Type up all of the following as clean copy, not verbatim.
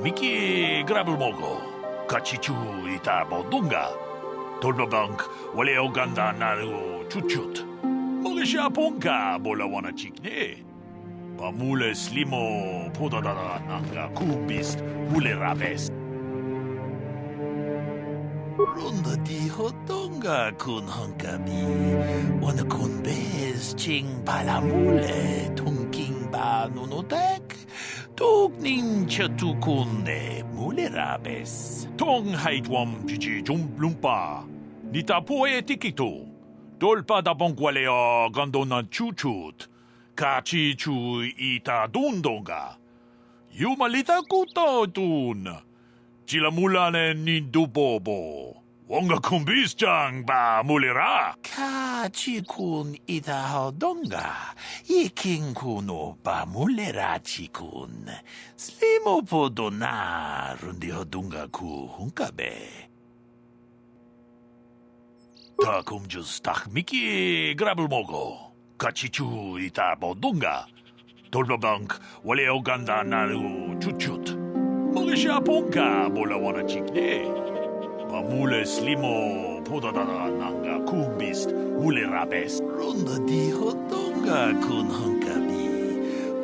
Miki grabul mogo. Kachichu ita bodunga. Tolbabank wale oganda naru chuchut. Mogisha ponka bola wana chikne. Pamule slimo podadada nanga kumbist mule rabes. Runda di hodonga kun hankabi. Wana kun bez ching palamule tunking ba nunotek. Tog ninja tukunde mule rabes. Tong haitwam jiji jumplumpa. Nita poe tikito. Dolpa da bonkwalea gandona chuchut. Kachi chu ita dundonga. Yumalita kuto tun. Chila mulane nindubobo. Wonga kumbis ba mulera. Kachi kun ita hodonga. Iking kuno ba mulera chikun. Slimo podona rundi hodunga ku hunkabe. Ta kumjus tak miki grabul mogo. Kachichu ita bodunga. Tolbabank wale oganda naru chuchut. Mogisha ponka bola wana chikne. Pamule slimo podadada nanga kumbist mule rabes. Runda di hodonga kun hankabi.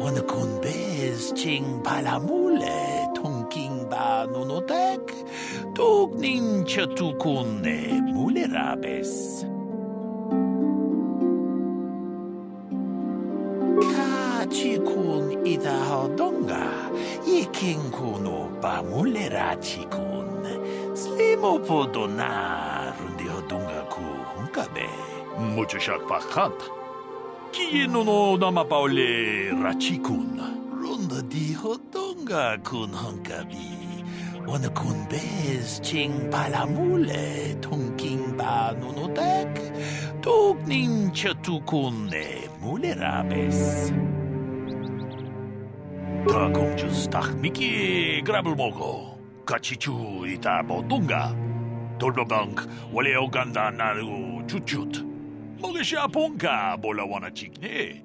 Wana kun bez ching palamule tunking ba nunotek. Tog ninja tukunne mule rabes. Chikun ita hodonga, iking kuno ba mulera chikun. Slimo podona rundi hodonga ku hunkabe. Mucho shak pakat. Kieno no nama paule rachikun. Runda di hodonga kun hunkabi. Wana kun bez ching palamule tunking ba nunotek. Tog ninja tukunne mulerabes. Ta kumjus tak miki grabul mogo. Kachichu ita bodunga. Tolbabank wale oganda naru chuchut. Mogisha ponka bola wana chikne.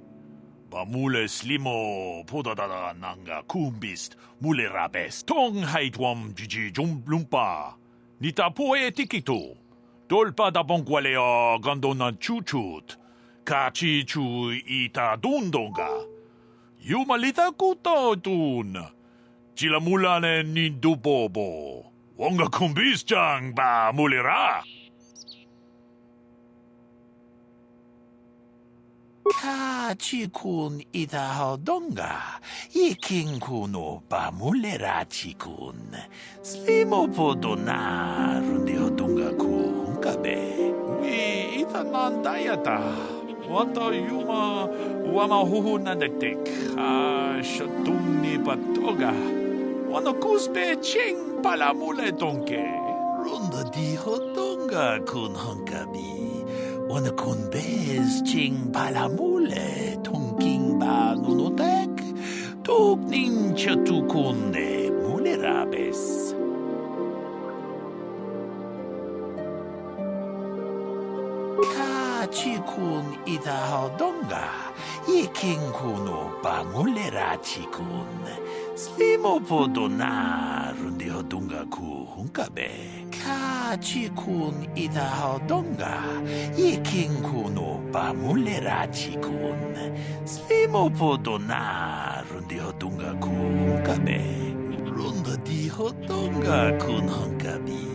Pamule slimo podadada nanga kumbist mule rabes. Tong haitwam jiji jumplumpa. Nita poe tikito. Dolpa da bonkwalea gandona chuchut. Kachi chu ita dundonga. Yumalita kuto tun. Chila mulane nindubobo. Wonga kumbis ba mulera. Kachi kun ita hodonga. Iking kuno ba mulera chikun. Slimo podona rundi hodonga ku hunkabe. Wi ita nandayata. Wata yuma wama huhu nandetek. Shatumni patoga. Wano kuspe ching palamule tonke. Runda di hodonga kun hankabi. Wana kun bez ching palamule tunking ba nunotek. Tog ninja tukunne mule rabes. Chikun ita hodonga, iking kuno ba mulera chikun. Slimo podona rundi hodonga ku hunkabe. Chikun ita hodonga, iking kuno ba mulera chikun. Slimo podona rundi hodonga ku hunkabe. Runda di hodonga kun hunkabi.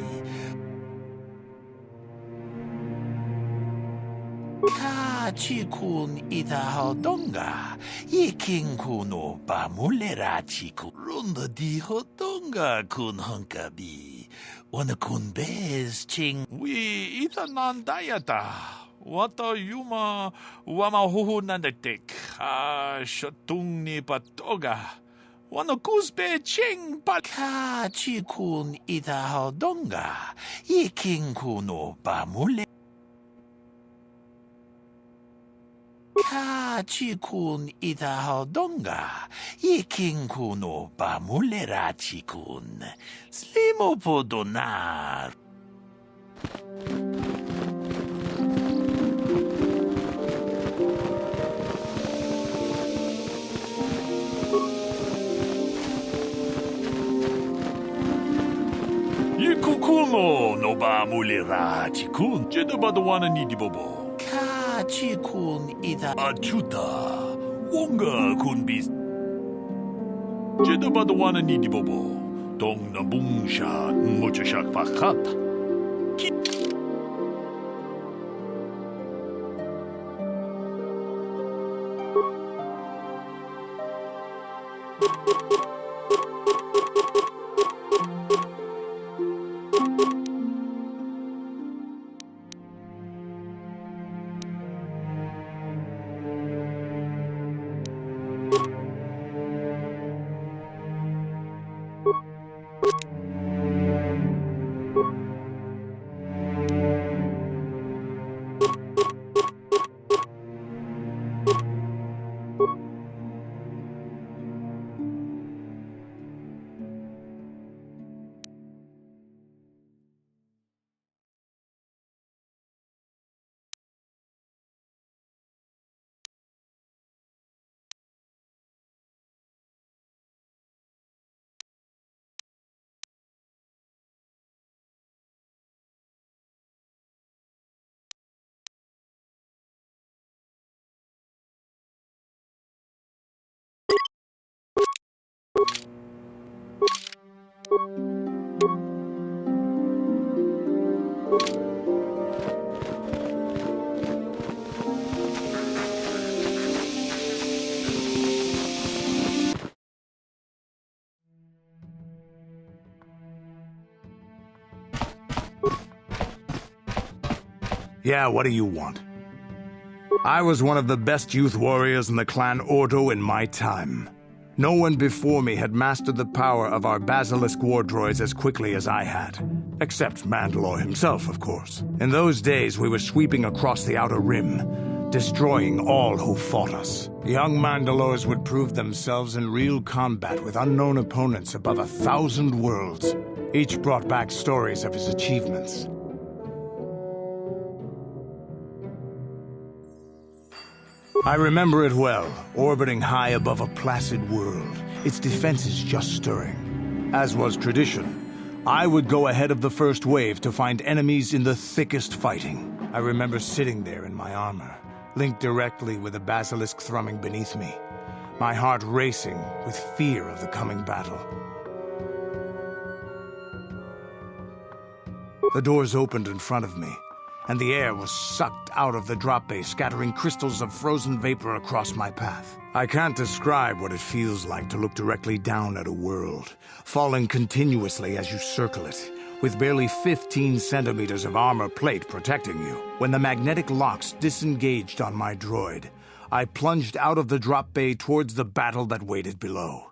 Chikun ita hodonga, iking kuno ba mulera chikun. Runda di hodonga kun hankabi. Wana kun bez ching. Wi ita nandayata. Wata yuma wama huhu nandetek. Shatung ni patoga. Wana kuspe ching pat. Chikun ita hodonga, iking kuno ba mulera. Chikun ita hodonga, iking kuno ba mulera chikun. Slimo podona. kuno no ba mulera chikun. Jeda badawana ni dibobo. Ka chikun ida. Achuta. Wonga kun bis. Jeda badawana ni dibobo. Dong na bungsha mucho shak fakata. Yeah, what do you want? I was one of the best youth warriors in the clan Ordo in my time. No one before me had mastered the power of our basilisk war droids as quickly as I had. Except Mandalore himself, of course. In those days, we were sweeping across the Outer Rim, destroying all who fought us. Young Mandalores would prove themselves in real combat with unknown opponents above 1,000 worlds. Each brought back stories of his achievements. I remember it well, orbiting high above a placid world, its defenses just stirring. As was tradition, I would go ahead of the first wave to find enemies in the thickest fighting. I remember sitting there in my armor, linked directly with the basilisk thrumming beneath me, my heart racing with fear of the coming battle. The doors opened in front of me, and the air was sucked out of the drop bay, scattering crystals of frozen vapor across my path. I can't describe what it feels like to look directly down at a world, falling continuously as you circle it, with barely 15 centimeters of armor plate protecting you. When the magnetic locks disengaged on my droid, I plunged out of the drop bay towards the battle that waited below.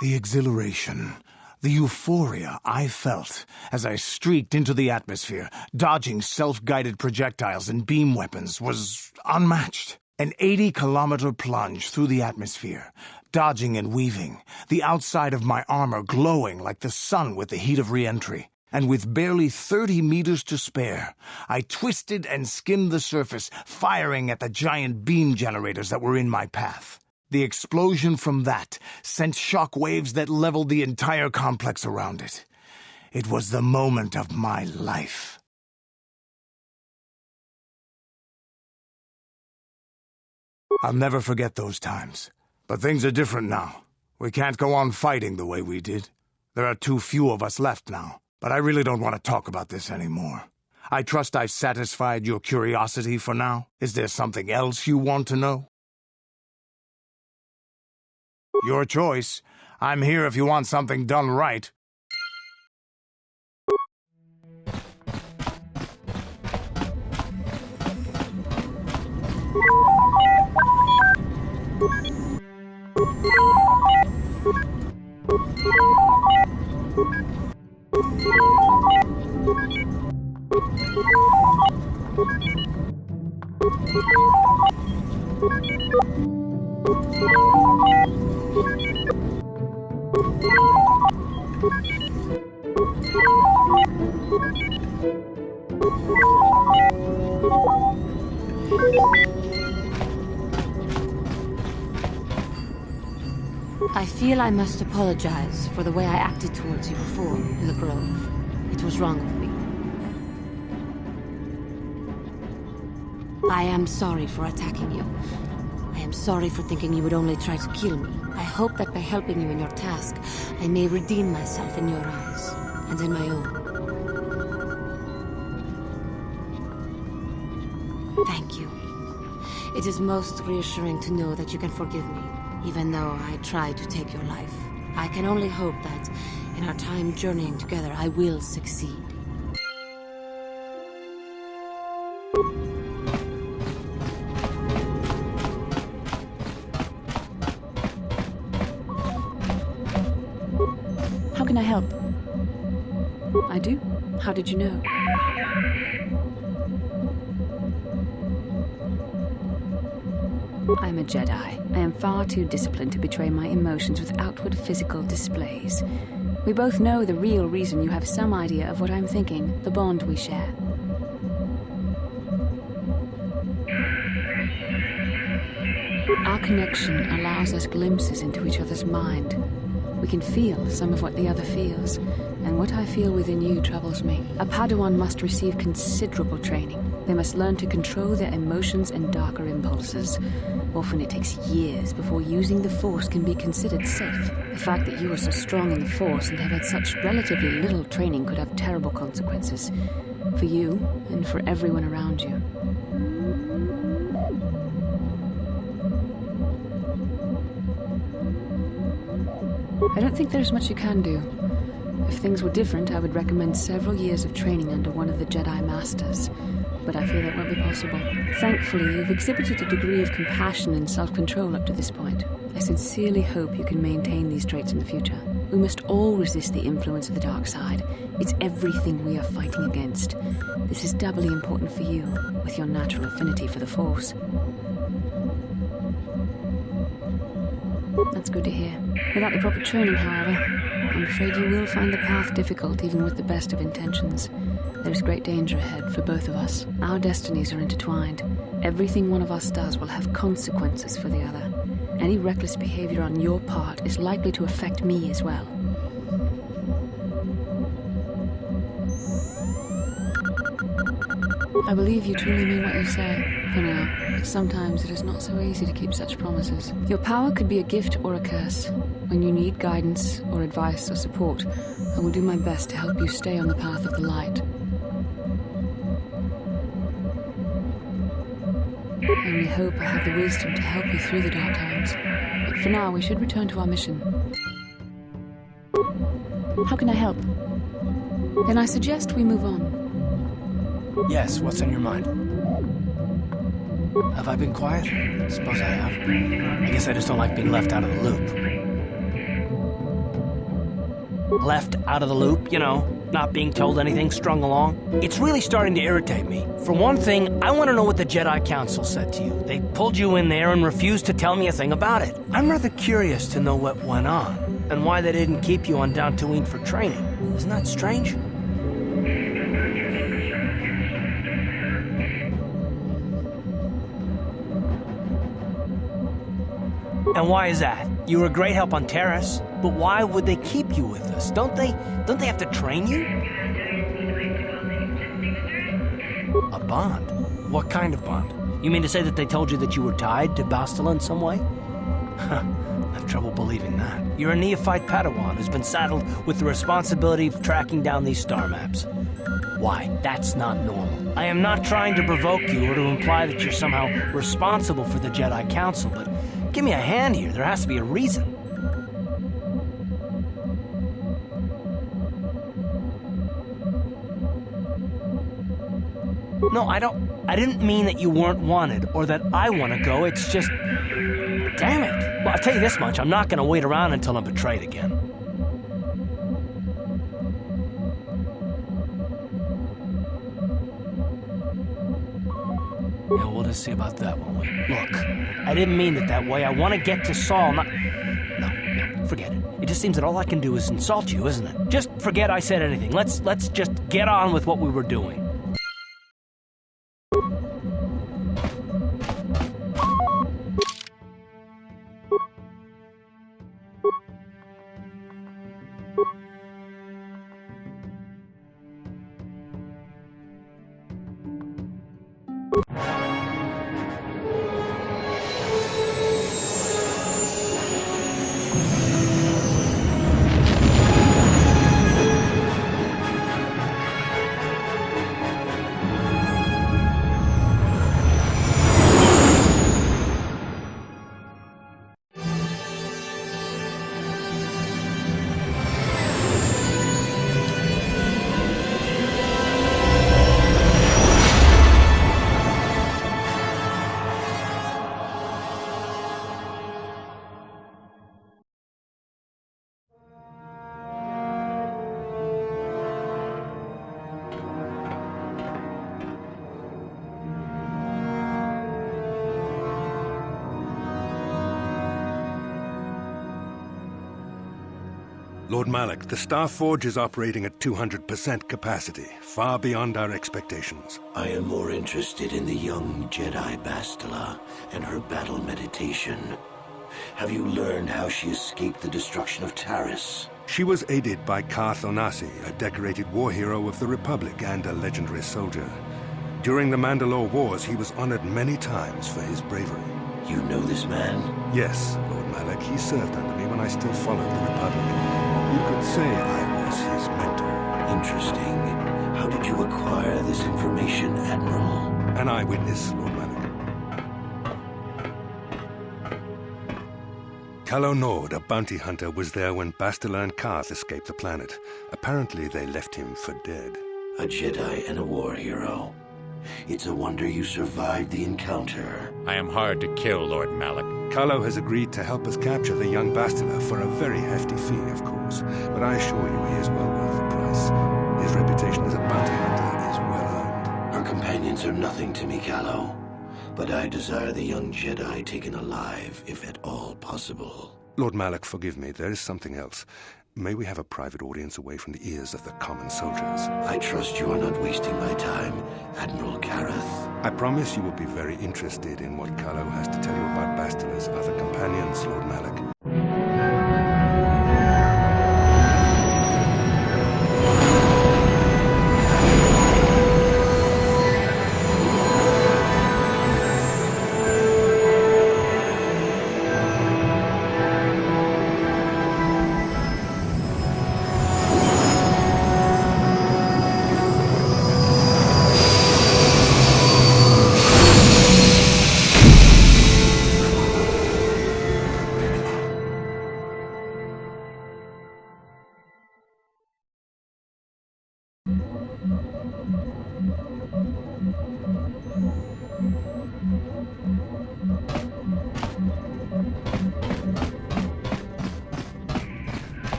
The exhilaration, the euphoria I felt as I streaked into the atmosphere, dodging self-guided projectiles and beam weapons, was unmatched. An 80-kilometer plunge through the atmosphere, dodging and weaving, the outside of my armor glowing like the sun with the heat of re-entry. And with barely 30 meters to spare, I twisted and skimmed the surface, firing at the giant beam generators that were in my path. The explosion from that sent shock waves that leveled the entire complex around it. It was the moment of my life. I'll never forget those times. But things are different now. We can't go on fighting the way we did. There are too few of us left now. But I really don't want to talk about this anymore. I trust I've satisfied your curiosity for now. Is there something else you want to know? Your choice. I'm here if you want something done right. feel I must apologize for the way I acted towards you before in the Grove. It was wrong of me. I am sorry for attacking you. I am sorry for thinking you would only try to kill me. I hope that by helping you in your task, I may redeem myself in your eyes, and in my own. Thank you. It is most reassuring to know that you can forgive me, even though I tried to take your life. I can only hope that, in our time journeying together, I will succeed. How can I help? I do? How did you know? I'm a Jedi. I am far too disciplined to betray my emotions with outward physical displays. We both know the real reason you have some idea of what I'm thinking, the bond we share. Our connection allows us glimpses into each other's mind. We can feel some of what the other feels, and what I feel within you troubles me. A Padawan must receive considerable training. They must learn to control their emotions and darker impulses. Often it takes years before using the Force can be considered safe. The fact that you are so strong in the Force and have had such relatively little training could have terrible consequences. For you, and for everyone around you. I don't think there's much you can do. If things were different, I would recommend several years of training under one of the Jedi Masters. But I fear that won't be possible. Thankfully, you've exhibited a degree of compassion and self-control up to this point. I sincerely hope you can maintain these traits in the future. We must all resist the influence of the dark side. It's everything we are fighting against. This is doubly important for you, with your natural affinity for the Force. That's good to hear. Without the proper training, however, I'm afraid you will find the path difficult even with the best of intentions. There's great danger ahead for both of us. Our destinies are intertwined. Everything one of us does will have consequences for the other. Any reckless behavior on your part is likely to affect me as well. I believe you truly mean what you say, for now, but sometimes it is not so easy to keep such promises. Your power could be a gift or a curse. When you need guidance or advice or support, I will do my best to help you stay on the path of the light. I only hope I have the wisdom to help you through the dark times. But for now, we should return to our mission. How can I help? Then I suggest we move on. Yes, what's on your mind? Have I been quiet? Suppose I have. I guess I just don't like being left out of the loop. Left out of the loop, you know, not being told anything, strung along. It's really starting to irritate me. For one thing, I want to know what the Jedi Council said to you. They pulled you in there and refused to tell me a thing about it. I'm rather curious to know what went on, and why they didn't keep you on Dantooine for training. Isn't that strange? And why is that? You were a great help on Terrace, but why would they keep you with us? Don't they have to train you? A bond? What kind of bond? You mean to say that they told you that you were tied to Bastila in some way? I have trouble believing that. You're a neophyte Padawan who's been saddled with the responsibility of tracking down these star maps. Why? That's not normal. I am not trying to provoke you or to imply that you're somehow responsible for the Jedi Council, but give me a hand here. There has to be a reason. No, I didn't mean that you weren't wanted or that I want to go. It's just, damn it. Well, I'll tell you this much. I'm not going to wait around until I'm betrayed again. Yeah, we'll just see about that, won't we? Look, I didn't mean it that way. I want to get to Saul, not... No, forget it. It just seems that all I can do is insult you, isn't it? Just forget I said anything. Let's just get on with what we were doing. Lord Malak, the Star Forge is operating at 200% capacity, far beyond our expectations. I am more interested in the young Jedi Bastila and her battle meditation. Have you learned how she escaped the destruction of Taris? She was aided by Karth Onasi, a decorated war hero of the Republic and a legendary soldier. During the Mandalore Wars, he was honored many times for his bravery. You know this man? Yes, Lord Malak. He served under me when I still followed the Republic. You could say I was his mentor. Interesting. How did you acquire this information, Admiral? An eyewitness, Lord Malak. Calo Nord, a bounty hunter, was there when Bastila and Karth escaped the planet. Apparently they left him for dead. A Jedi and a war hero. It's a wonder you survived the encounter. I am hard to kill, Lord Malak. Calo has agreed to help us capture the young Bastila for a very hefty fee, of course. But I assure you he is well worth the price. His reputation as a bounty hunter is well earned. Her companions are nothing to me, Calo. But I desire the young Jedi taken alive, if at all possible. Lord Malak, forgive me. There is something else. May we have a private audience away from the ears of the common soldiers? I trust you are not wasting my time, Admiral Karath. I promise you will be very interested in what Calo has to tell you about Bastila's other companions, Lord Malak.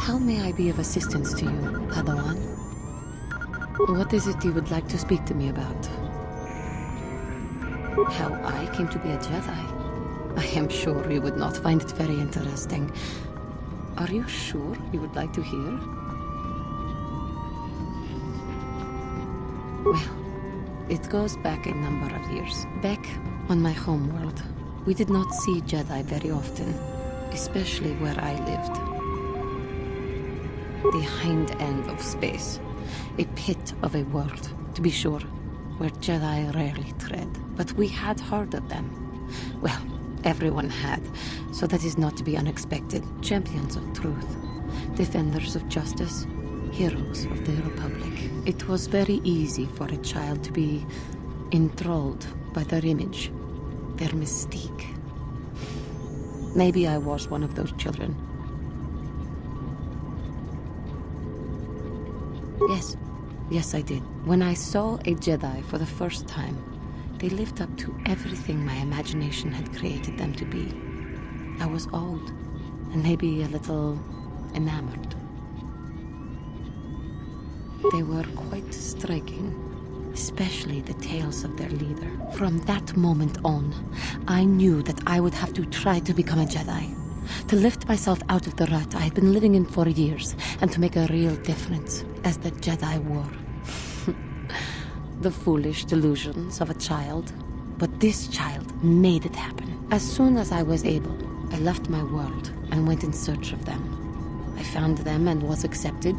How may I be of assistance to you, Padawan? What is it you would like to speak to me about? How I came to be a Jedi? I am sure you would not find it very interesting. Are you sure you would like to hear? Well, it goes back a number of years. Back on my homeworld, we did not see Jedi very often, especially where I lived. The hind end of space. A pit of a world, to be sure, where Jedi rarely tread. But we had heard of them. Well, everyone had, so that is not to be unexpected. Champions of truth, defenders of justice, heroes of the Republic. It was very easy for a child to be enthralled by their image, their mystique. Maybe I was one of those children. Yes, I did. When I saw a Jedi for the first time, they lived up to everything my imagination had created them to be. I was awed, and maybe a little enamored. They were quite striking, especially the tales of their leader. From that moment on, I knew that I would have to try to become a Jedi. To lift myself out of the rut I had been living in for years, and to make a real difference, as the Jedi wore. The foolish delusions of a child. But this child made it happen. As soon as I was able, I left my world and went in search of them. I found them and was accepted.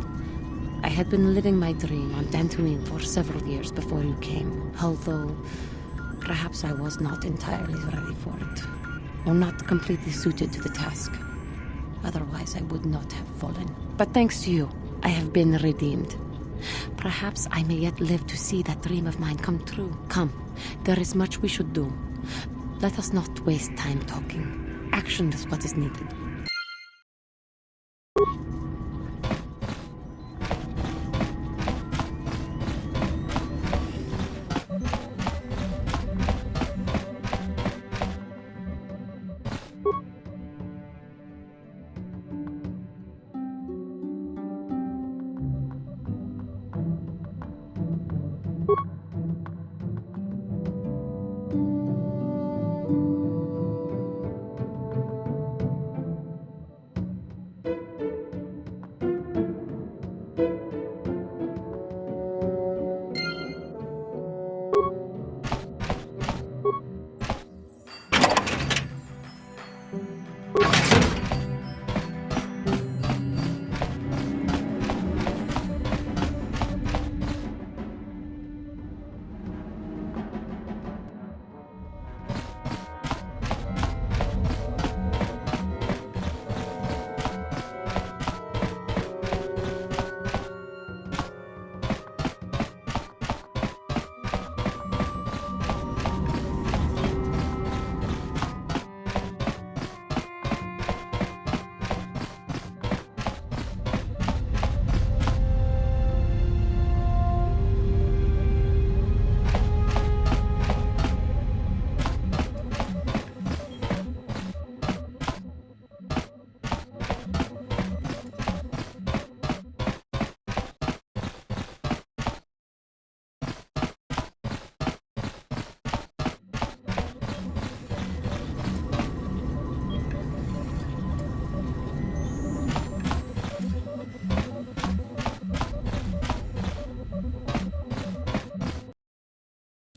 I had been living my dream on Dantooine for several years before you came, although perhaps I was not entirely ready for it, or not completely suited to the task. Otherwise, I would not have fallen. But thanks to you, I have been redeemed. Perhaps I may yet live to see that dream of mine come true. Come, there is much we should do. Let us not waste time talking. Action is what is needed.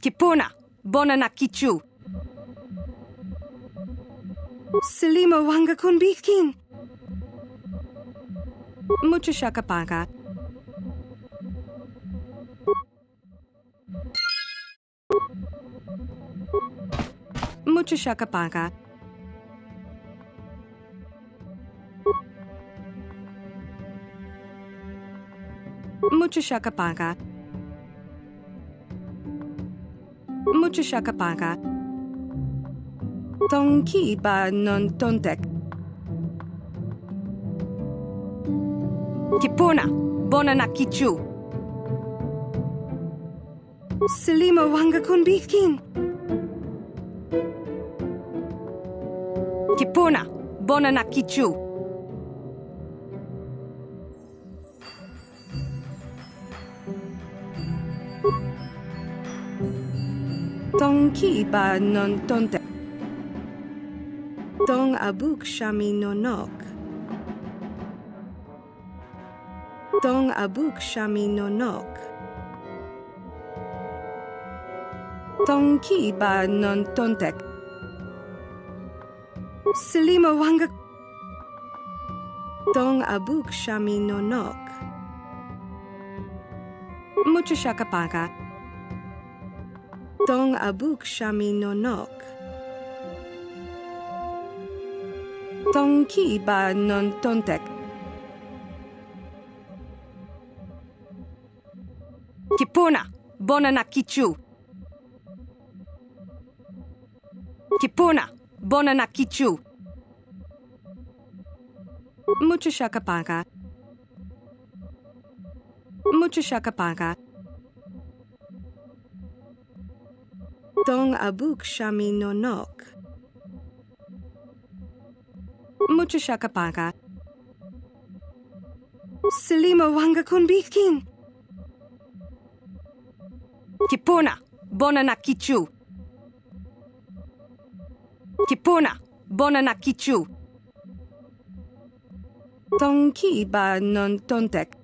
Kipuna, bona na kichu. Salima wanga kun bikin. Mucho shakapaga. Mucho shakapaga. Mucho shakapaga. Mucho shakapaga. Tonki ba non tontek. Kipuna, bona na kichu. Salima wanga kun bikin. Kipuna, bona na kichu. Tonki ba non tonte. Tong abuk shami nonok. Tong abuk shami nonok. Tonki ba non tontek. Salima wanga. Tong abuk shami nonok. Mucho shakapaga. Tong abuk shami nonok. Tonki ba non tontek. Kipuna, bona na kichu. Kipuna, bona na kichu. Mucho shakapaga. Mucho shakapaga. Tong abuk shami nonok. Mucho shakapaga. Salima wanga kun bikin. Kipuna, bona na kichu. Kipuna, bona na kichu. Tonki ba non tontek.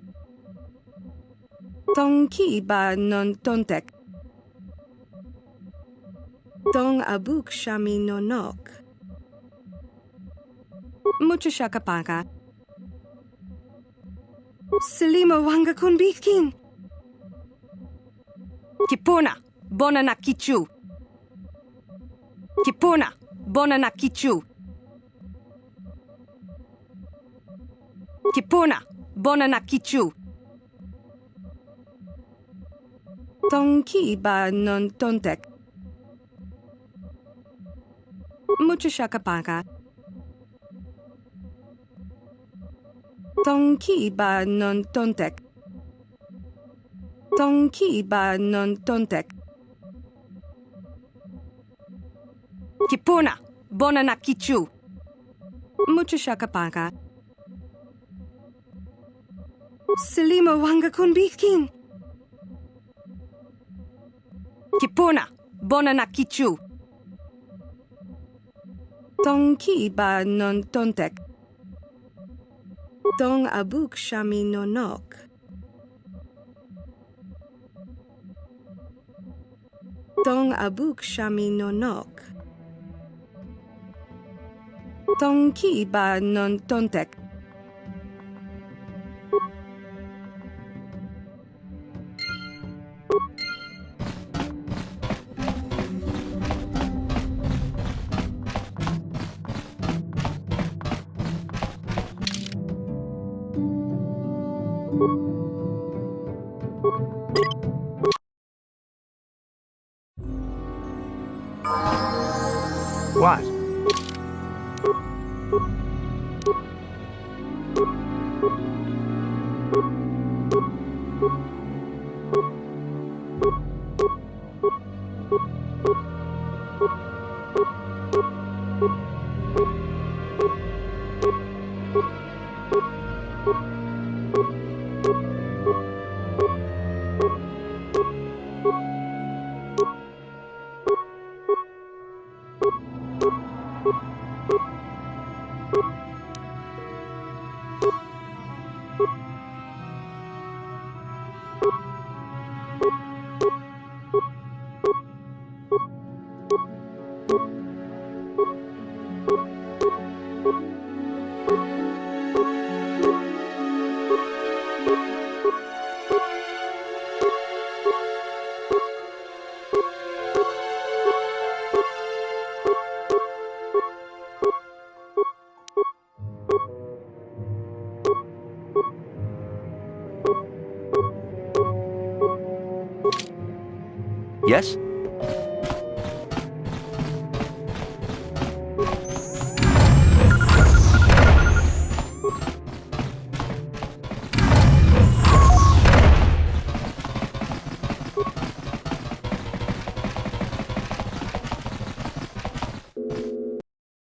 Tonki ba non tontek. Tong abuk shami nonok. Mucho shakapaga. Salima wanga kun bikin. Kipuna, bona na kichu. Kipuna, bona na kichu. Kipuna, bona na kichu. Tongki ba non tontek. Muchashakapaka. Tongki ba non tontek. Tongki ba non tontek. Kipuna, bona na kichu. Muchashakapaka. Selima wanga kunbikin. Kipuna, bona na kichu. Tongki ba non tontek. Tong abuk shami nonok. Tong abuk shami nonok. Tongki ba non tontek. What? Yes?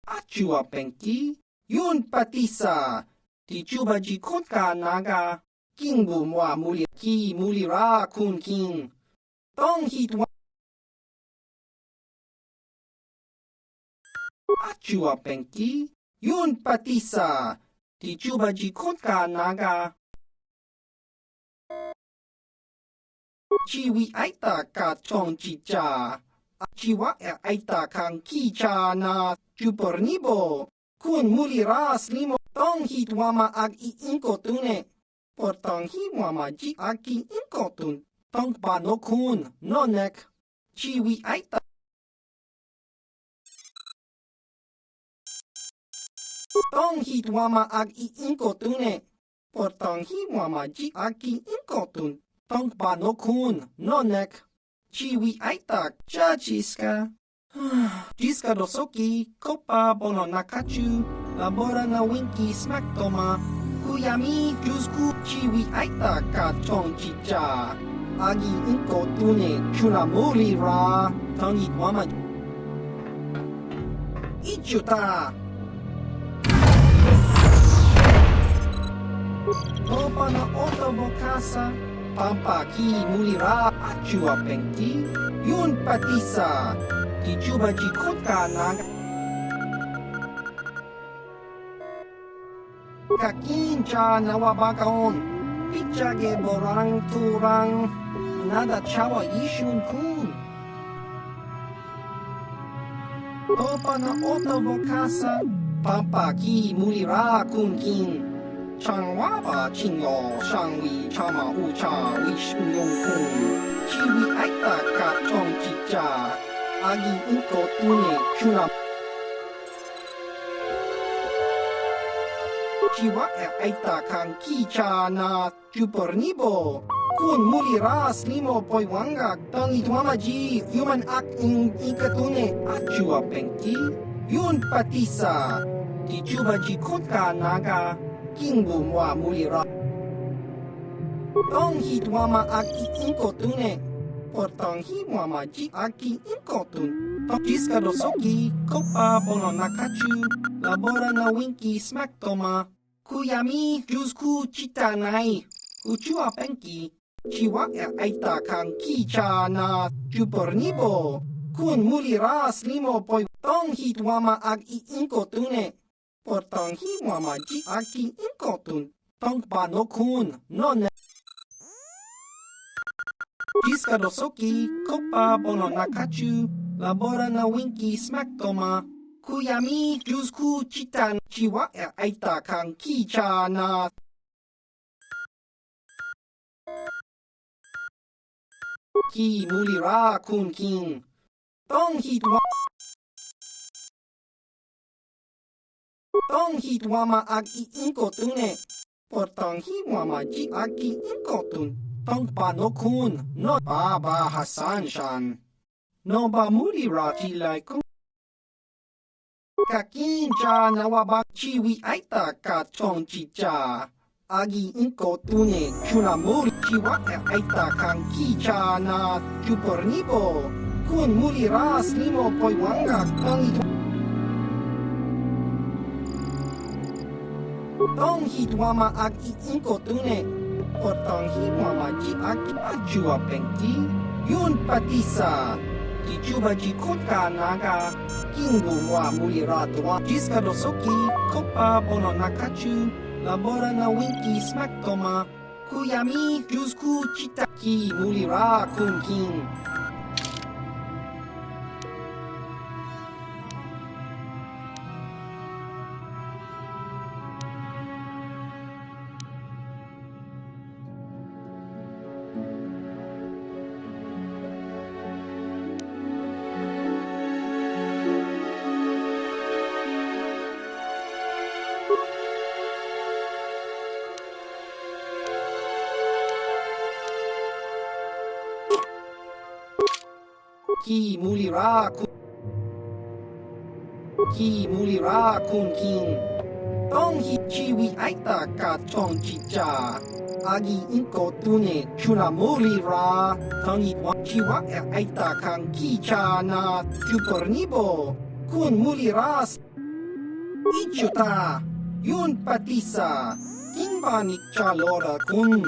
Achua penki, yun patisa, tichuba jikot ka naga, kingbu mwa muli ki muli ra kun king. Tong hit wa. Achua penki, yun patisa, tichuba jikot ka naga. Chiwi aita ka chong chicha. Chiwa aita kang kicha na chupornibo. Kun muli ras limo tong hit wama ag iinko tune. Por tong hit wama ji ag ki inko tun. Tong pa no kun, no nek. Chiwi aita. Tong hit wama ag iinko tune. Por tong hit wama ji ag ki inko tun. Tong pa no kun, no nek. Chiwi aita cha chiska. Chiska dosoki, kopa bono nakachu. Labora na winki smack toma. Kuyami jusku chiwi aita ka chong chicha. Agi inko tune chuna muri ra. Tangi wama. Ichuta. Kopa na oto bokasa. Pampa ki muli ra achua penki. Yun patisa. Tichuba jikot ka naga. Kakincha nawabakaon. Pichage borang turang. Nada chawa ishun kun. Topa na oto bokasa. Pampa ki muli ra kun kin. Changwaba chingo shangwi chama ucha wishu yongkun. Chiwi aita ka chong chicha. Agi inko tune chuna. jiwa aita kang kichana chupornibo. Kun muliras limo poiwangak tang ituamaji human ak in ikatune achua pengki. Yun patisa. Di chuba ji kutka naga kingbu mwa mulira. Tong hitwama ak inkotune. Portang himwama ji aki inkotun. Tong jiska dosoki kopa pono nakachu. Labora na winki smack toma. Kuyami jusku chitanai. Uchua penki. Chiwa aita kang kicha na chupornibo. Kun muliras limo poi. Tong hitwama ag inkotune. Portang himwama ji aki inkotun. Tong pa no kun no ne. Jiska dosoki kopa bono nakachu. Labora na winki smack toma. Kuyami jusku chitan chiwa aita kang kicha na. Ki mulira kun king. Tong hitwama ag inkotune. Portang himwama ji aki inkotun. Tong pa no kun no baba Hasan shan. No ba mulira jilai kun. Kakincha nawaba chiwi aita ka chong chicha. Agi inkotune chunamuri chiwa aita kang kicha na chupornibo. Kun muliras limo poiwanga tong itu. Tong hitwama ag inkotune. Portang himwama ji aki achua pengki. Yun patisa. Di chuba ji kotka naga. Kingbu mwa mulira dwa. Jiska dosoki kopa bono nakachu. Labora na winki smack toma. Kuyami jusku chitaki mulira kun king. Ki mulira kun king. Tong hi chiwi aita ka chong chicha. Agi inkotune chuna mulira. Tong hi chiwa aita kang kicha na chupornibo. Kun muliras. Ichuta. Yun patisa. Kinbanik chalora kun.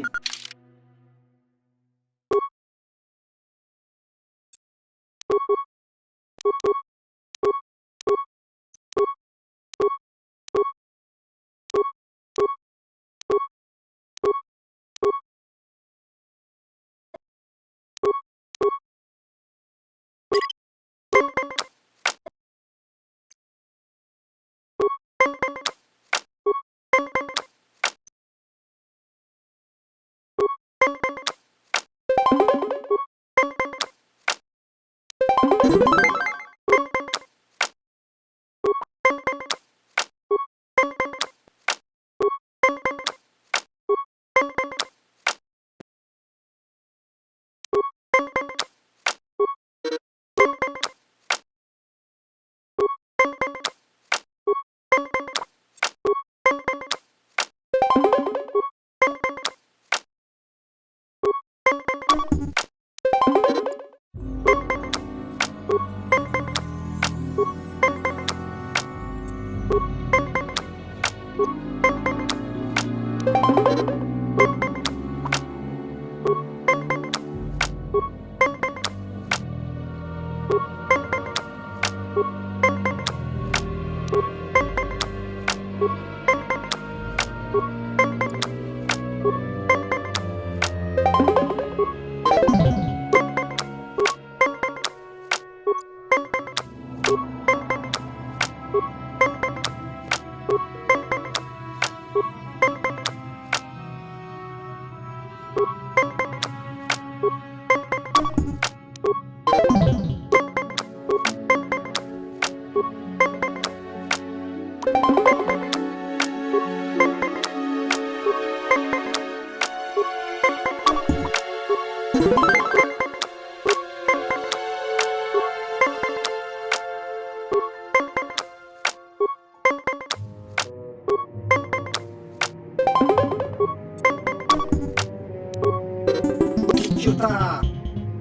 Chuta,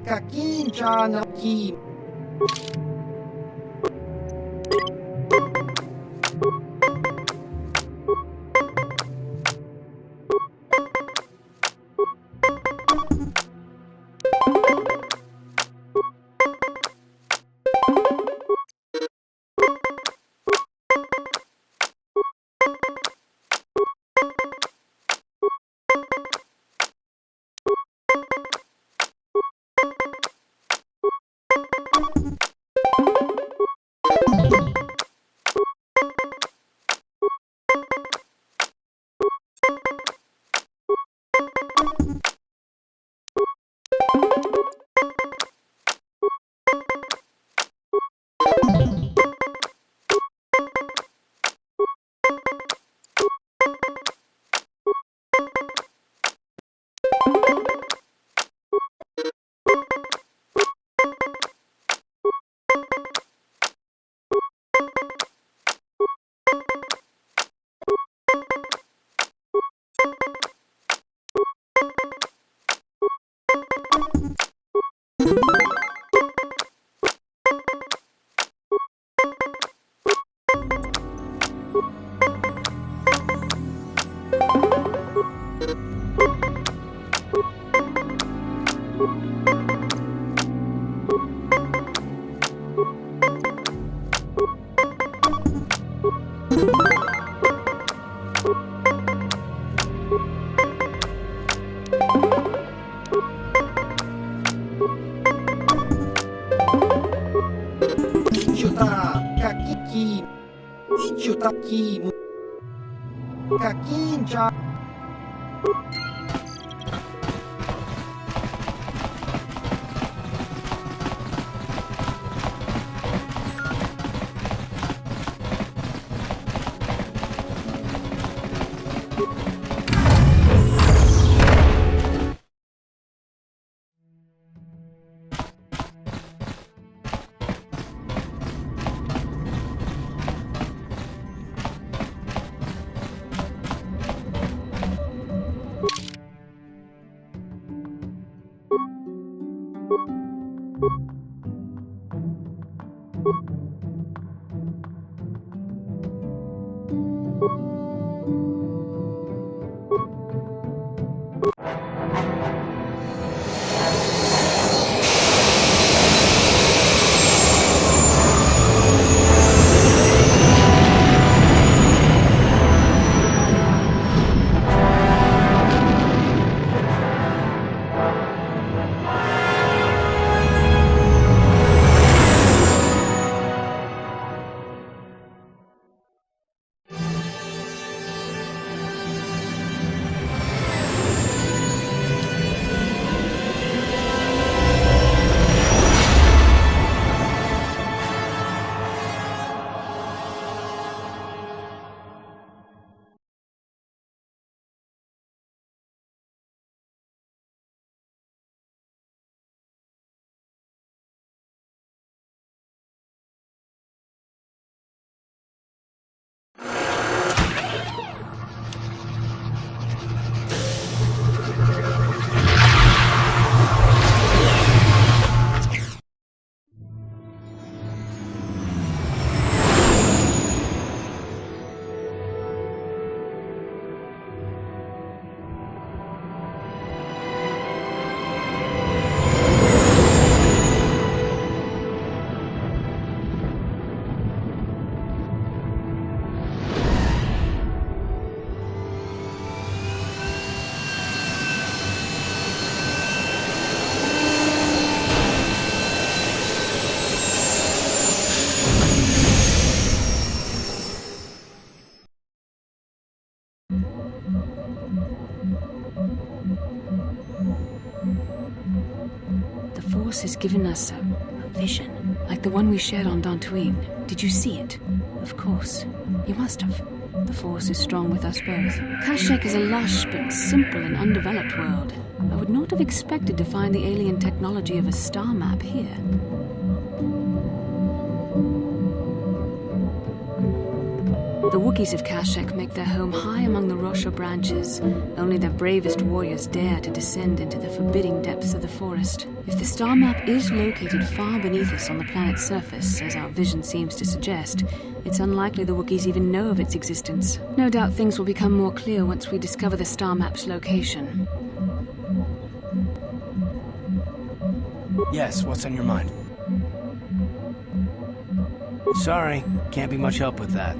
kakin jana ki. Chuta, kakiki. Ichuta ki. Kakin jana. Force has given us a vision, like the one we shared on Dantooine. Did you see it? Of course. You must have. The Force is strong with us both. Kashyyyk is a lush but simple and undeveloped world. I would not have expected to find the alien technology of a star map here. The Wookiees of Kashyyyk make their home high among the Rosha branches. Only their bravest warriors dare to descend into the forbidding depths of the forest. If the star map is located far beneath us on the planet's surface, as our vision seems to suggest, it's unlikely the Wookiees even know of its existence. No doubt things will become more clear once we discover the star map's location. Yes, what's on your mind? Sorry, can't be much help with that.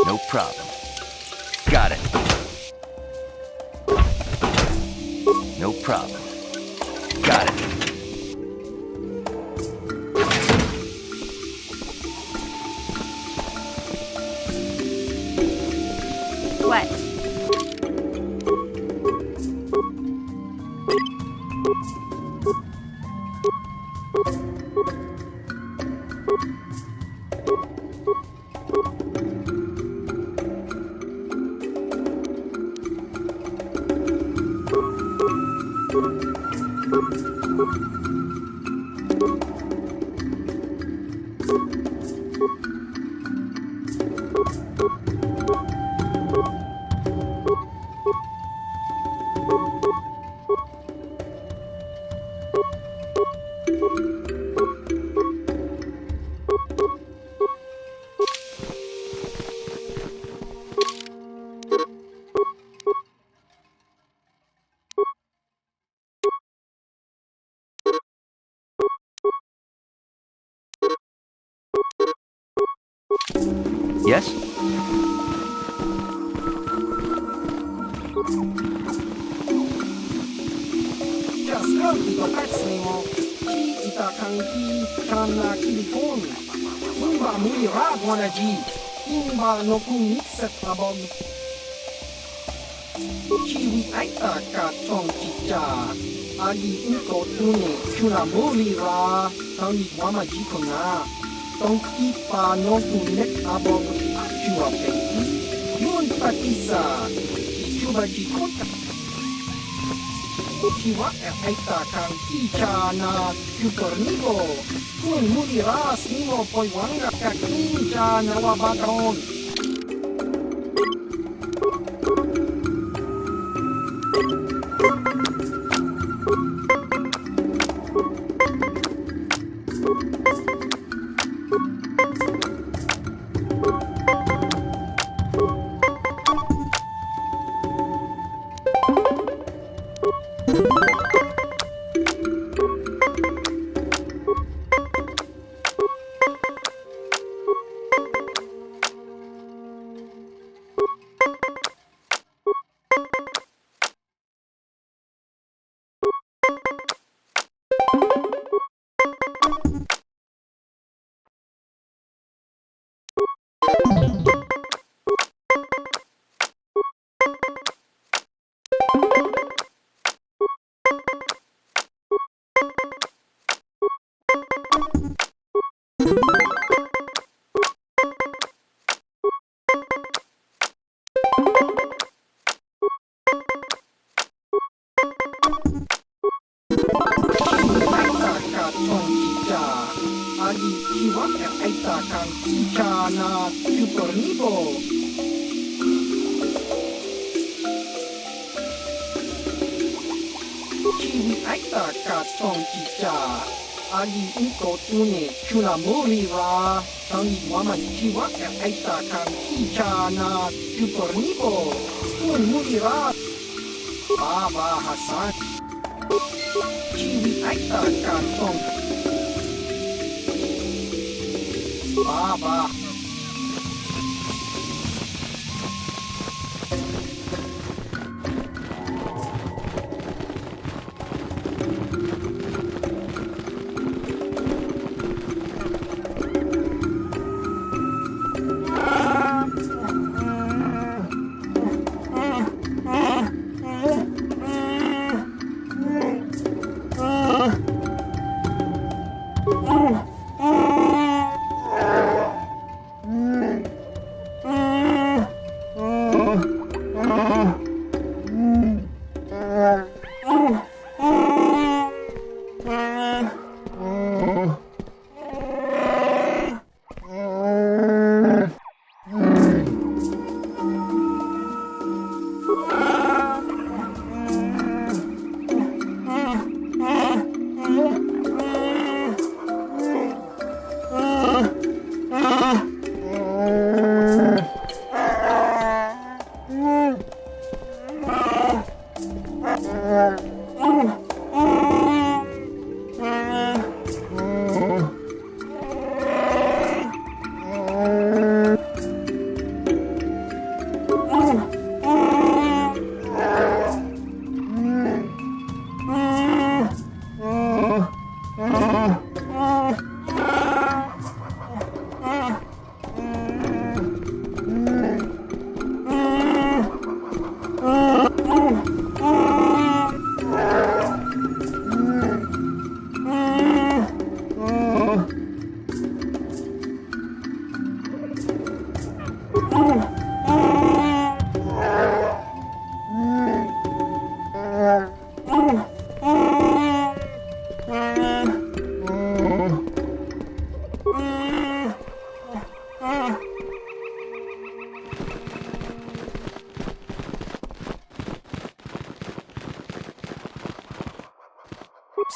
No problem. Got it. No problem. Got it. What? Yes? Jaskanti to katsnimo, chi itakanki kana kilikon. Imba muli radwana ji, imba no kumikset abog. Chiwi aita ka tong chicha, agi inko tune, chuna muli ra, tangi wama jikona. Tong kipa no kunek abog, chua peki, yun patisa, chuba jikota. Chiwa aita kang kicha na kupornigo, kun muli ras nimo poi wanga kakincha na wabagaon. aita kan kicha na supernibo. Chiwi aita ka tong kicha. Agi iko tune chuna muri ra. Tangi waman chiwa aita kan kicha na supernibo. Tun muri ra. Baba Hassan. Chiwi aita ka tong. Baba.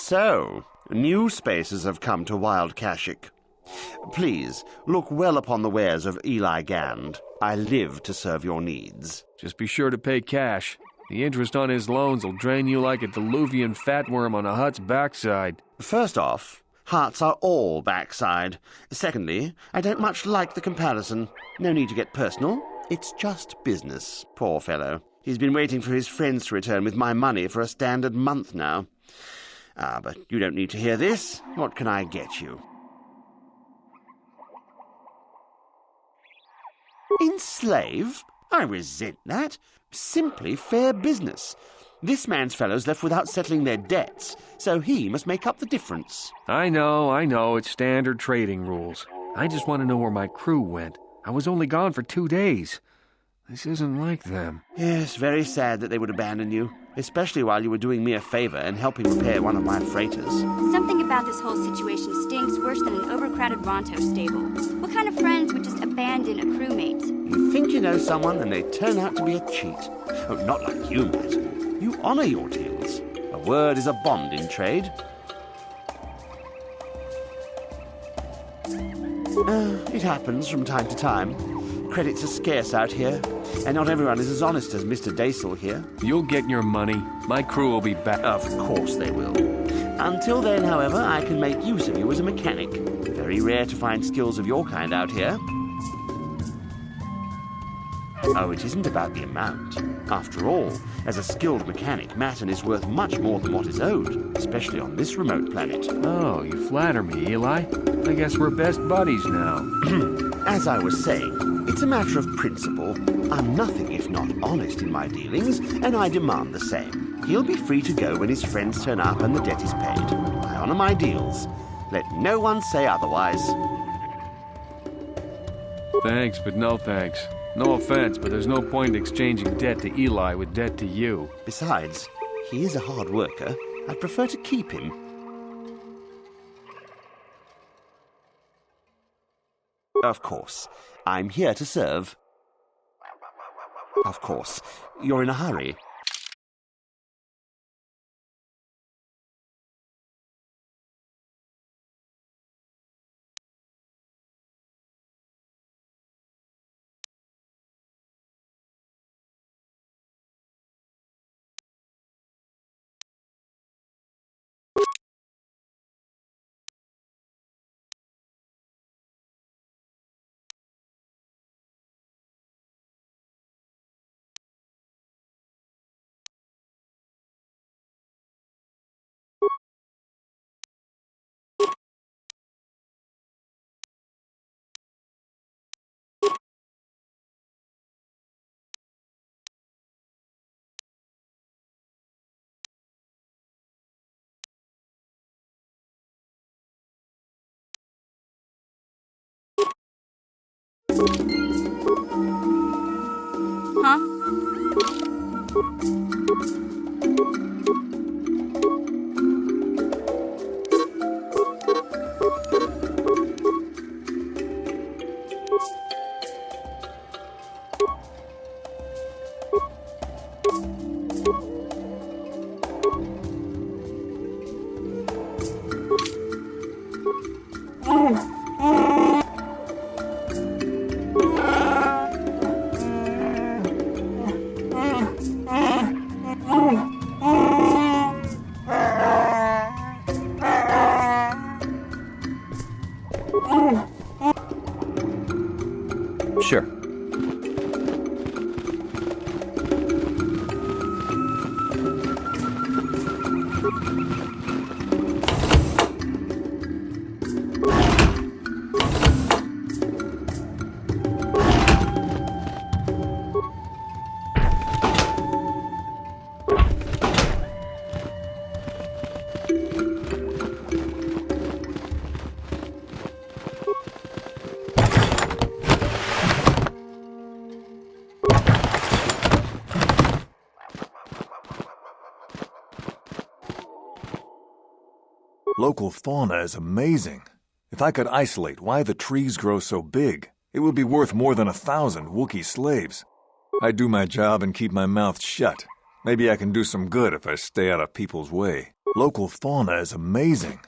So, new spaces have come to Wild Kashyyyk. Please, look well upon the wares of Eli Gand. I live to serve your needs. Just be sure to pay cash. The interest on his loans will drain you like a diluvian fatworm on a hut's backside. First off, huts are all backside. Secondly, I don't much like the comparison. No need to get personal. It's just business, poor fellow. He's been waiting for his friends to return with my money for a standard month now. But you don't need to hear this. What can I get you? Enslave? I resent that. Simply fair business. This man's fellows left without settling their debts, so he must make up the difference. I know, it's standard trading rules. I just want to know where my crew went. I was only gone for 2 days. This isn't like them. Yes, very sad that they would abandon you, especially while you were doing me a favor and helping repair one of my freighters. Something about this whole situation stinks worse than an overcrowded Ronto stable. What kind of friends would just abandon a crewmate? You think you know someone and they turn out to be a cheat. Oh, not like you, Matt. You honor your deals. A word is a bond in trade. It happens from time to time. Credits are scarce out here, and not everyone is as honest as Mr. Daisel here. You'll get your money. My crew will be back. Of course they will. Until then, however, I can make use of you as a mechanic. Very rare to find skills of your kind out here. Oh, it isn't about the amount. After all, as a skilled mechanic, Matten is worth much more than what is owed, especially on this remote planet. Oh, you flatter me, Eli. I guess we're best buddies now. As I was saying, it's a matter of principle. I'm nothing if not honest in my dealings, and I demand the same. He'll be free to go when his friends turn up and the debt is paid. I honor my deals. Let no one say otherwise. Thanks, but no thanks. No offense, but there's no point in exchanging debt to Eli with debt to you. Besides, he is a hard worker. I'd prefer to keep him. Of course. I'm here to serve. Of course. You're in a hurry. Huh? Sure. Local fauna is amazing. If I could isolate why the trees grow so big, it would be worth more than 1,000 Wookiee slaves. I do my job and keep my mouth shut. Maybe I can do some good if I stay out of people's way. Local fauna is amazing.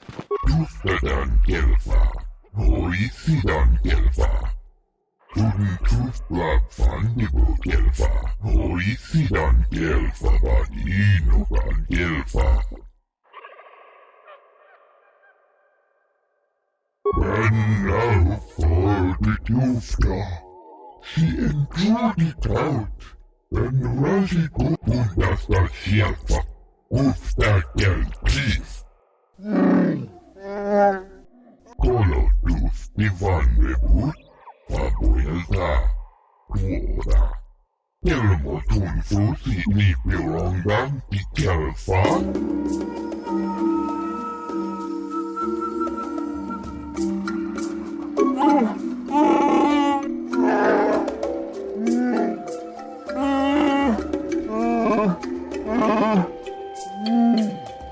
now for the Tufta. She enjoyed it out. And Rashi Kupundasta Shelfa. Ufta del Chief. Kolo dus Ivan Rebut. Fabuelta. Tuora. Elmo Tunfu Sini Pirongan Tikelfa.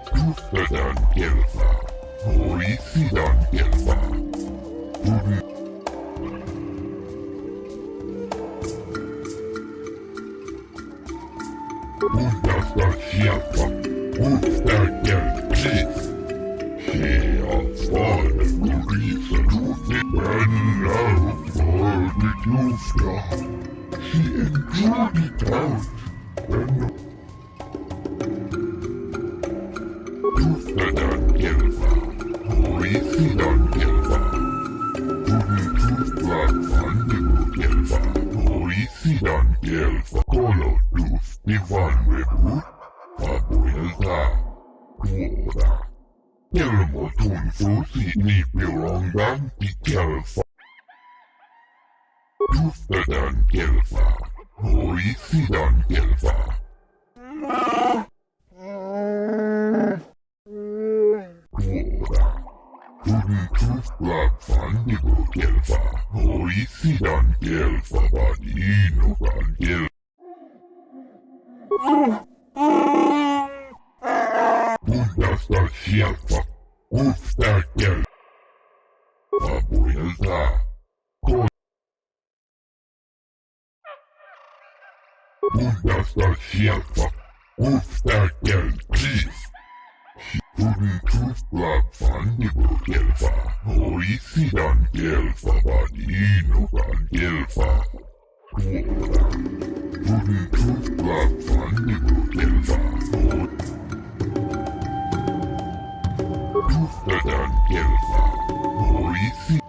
Tustadan Gelfa, Horisidan Gelfa. Undasta Shelfa, Ufta Gelkis. She of fun, Gurisa Luthi, and now for the Tufta. She enjoyed it out, and Tustadan Gelfa, Horisidan Gelfa. Tufla Fandibu Gelfa, Horisidan Gelfa. Kolo Dus Ivan Rebut, Fabuelta, Tuora. Elmo Tunfu Sini Pirongan Tikelfa. Tustadan Gelfa, Horisidan Gelfa. Tuora. Tufla Fandibu Gelfa, Horisidan Gelfa. Vadinogan Gelfa. Undasta Shelfa, Ufta Gelfa. Fabuelta. Bundasta Shelfa, Uftakel Chief. Hipun Tufla Fandigo Gelfa, Oisidan Gelfa Badino Gan Gelfa. Hipun Tufla Fandigo Gelfa, Tuftadan Gelfa, Oisidan.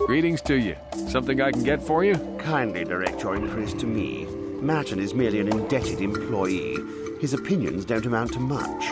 Greetings to you. Something I can get for you? Kindly direct your inquiries to me. Martin is merely an indebted employee. His opinions don't amount to much.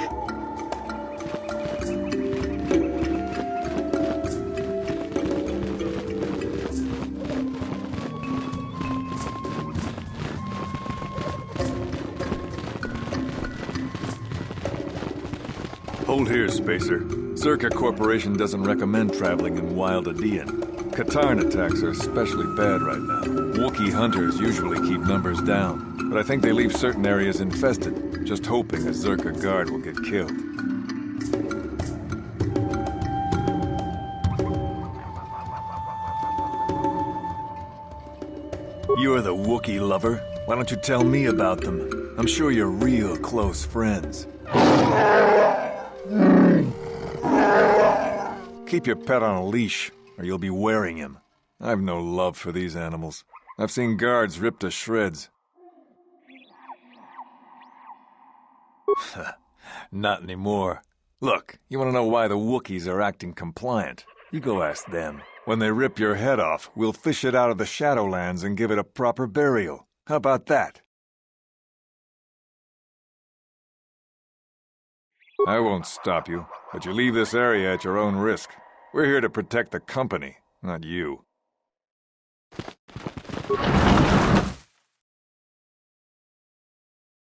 Hold here, Spacer. Zerka Corporation doesn't recommend traveling in Wild Adean. Katarn attacks are especially bad right now. Wookiee hunters usually keep numbers down, but I think they leave certain areas infested, just hoping a Zerka guard will get killed. You're the Wookiee lover. Why don't you tell me about them? I'm sure you're real close friends. Keep your pet on a leash, or you'll be wearing him. I've no love for these animals. I've seen guards ripped to shreds. Not anymore. Look, you want to know why the Wookiees are acting compliant? You go ask them. When they rip your head off, we'll fish it out of the Shadowlands and give it a proper burial. How about that? I won't stop you, but you leave this area at your own risk. We're here to protect the company, not you.